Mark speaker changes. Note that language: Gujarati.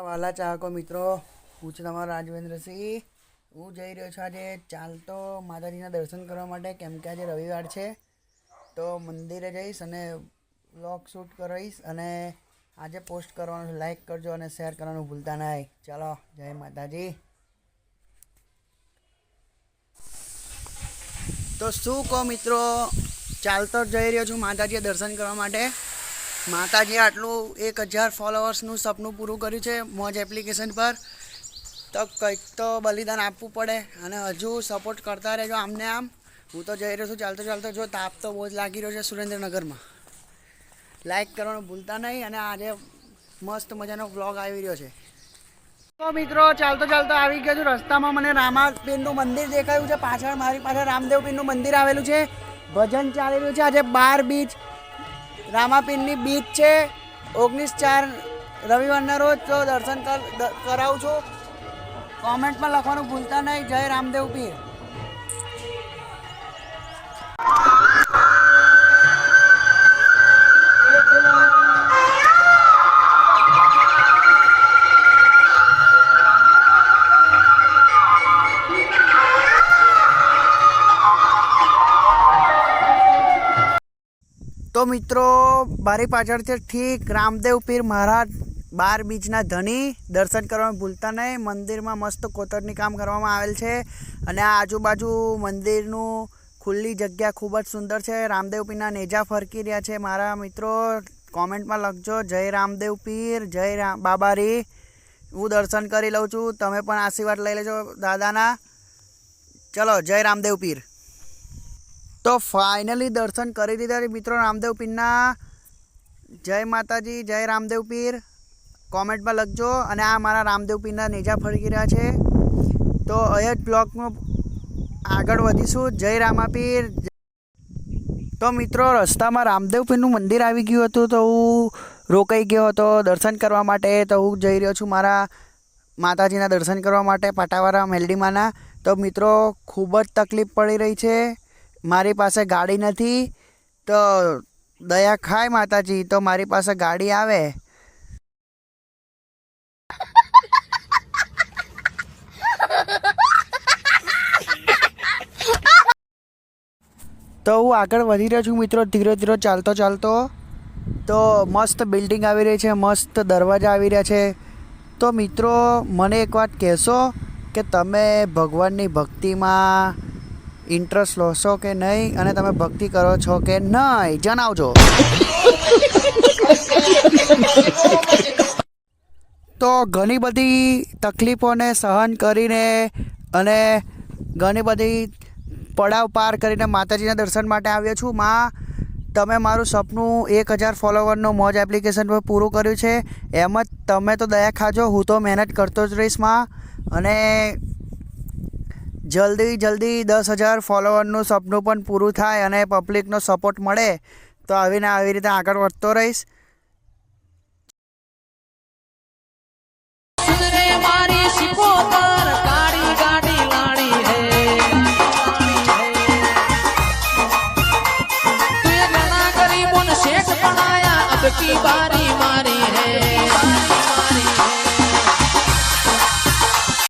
Speaker 1: વાલા ચાહકો મિત્રો, હું છું તમારો રાજવેન્દ્રસિંહ. હું જઈ રહ્યો છું આજે ચાલતો માતાજીના દર્શન કરવા માટે, કેમ કે આજે રવિવાર છે. તો મંદિરે જઈશ અને વ્લોગ શૂટ કરીશ અને આજે પોસ્ટ કરવાનું. લાઈક કરજો અને શેર કરવાનું ભૂલતા નહીં. ચાલો, જય માતાજી. તો શું કહો મિત્રો, ચાલતો જ જઈ રહ્યો છું માતાજીએ દર્શન કરવા માટે. માતાજીએ આટલું 1000 ફોલોઅર્સનું સપનું પૂરું કર્યું છે મોજ એપ્લિકેશન પર. તો કંઈક તો બલિદાન આપવું પડે અને હજુ સપોર્ટ કરતા રહેજો આમને આમ. હું તો જઈ રહ્યો છું ચાલતો ચાલતો. જો તાપ તો બહુ જ લાગી રહ્યો છે સુરેન્દ્રનગરમાં. લાઈક કરવાનું ભૂલતા નહીં અને આજે મસ્ત મજાનો વ્લોગ આવી રહ્યો છે. તો મિત્રો, ચાલતો ચાલતો આવી ગયો છું. રસ્તામાં મને રામાપીરનું મંદિર દેખાયું છે પાછળ. મારી પાછળ રામદેવપીરનું મંદિર આવેલું છે. ભજન ચાલી રહ્યું છે. આજે 12 બીચ રામાપીરની બીચ છે. 19/4 રવિવારના રોજ તો દર્શન કરાવું છું. કોમેન્ટમાં લખવાનું ભૂલતા નહીં. જય રામદેવ પીર. તો મિત્રો, મારી પાછળથી ઠીક રામદેવ પીર મહારાજ 12 બીચના ધણી. દર્શન કરવાનું ભૂલતા નહીં. મંદિરમાં મસ્ત કોતરણી કામ કરવામાં આવેલ છે અને આ આજુબાજુ મંદિરનું ખુલ્લી જગ્યા ખૂબ જ સુંદર છે. રામદેવ પીરના નેજા ફરકી રહ્યા છે. મારા મિત્રો કોમેન્ટમાં લખજો જય રામદેવ પીર, જય બાબારી. હું દર્શન કરી લઉં છું, તમે પણ આશીર્વાદ લઈ લેજો દાદાના. ચલો, જય રામદેવ પીર. તો ફાઇનલી દર્શન કરી દીધા મિત્રો રામદેવ પીરના. જય માતાજી, જય રામદેવ પીર. કોમેન્ટમાં લખજો. અને આ મારા રામદેવ પીરના નેજા ફરકી રહ્યા છે. તો અહીંયા જ બ્લોગમાં આગળ વધીશું. જય રામાપીર. તો મિત્રો, રસ્તામાં રામદેવ પીરનું મંદિર આવી ગયું હતું તો હું રોકાઈ ગયો હતો દર્શન કરવા માટે. તો હું જઈ રહ્યો છું મારા માતાજીના દર્શન કરવા માટે, પાટાવાળા મેલડીમાના. તો મિત્રો, ખૂબ જ તકલીફ પડી રહી છે. મારી પાસે ગાડી નથી. તો દયા ખાય માતાજી તો મારી પાસે ગાડી આવે. તો હું આગળ વધી રહ્યો છું મિત્રો, ધીરે ધીરે ચાલતો ચાલતો. તો મસ્ત બિલ્ડિંગ આવી રહી છે, મસ્ત દરવાજા આવી રહ્યા છે. તો મિત્રો, મને એક વાત કહેશો કે તમે ભગવાનની ભક્તિમાં ઇન્ટરેસ્ટ લો છો કે નહીં, અને તમે ભક્તિ કરો છો કે નહીં, જણાવજો. તો ઘણી બધી તકલીફોને સહન કરીને અને ઘણી બધી પડાવ પાર કરીને માતાજીના દર્શન માટે આવ્યો છું. તમે મારું સપનું 1000 ફોલોવરનું મોજ એપ્લિકેશન પર પૂરું કર્યું છે. એમ જ તમે તો દયા ખાજો. હું તો મહેનત કરતો જ રહીશ અને જલ્દી 10,000 ફોલોવરનું સપનું પણ પૂરું થાય અને પબ્લિકનો સપોર્ટ મળે તો આવીને આવી રીતે આગળ વધતો રહીશ. મારી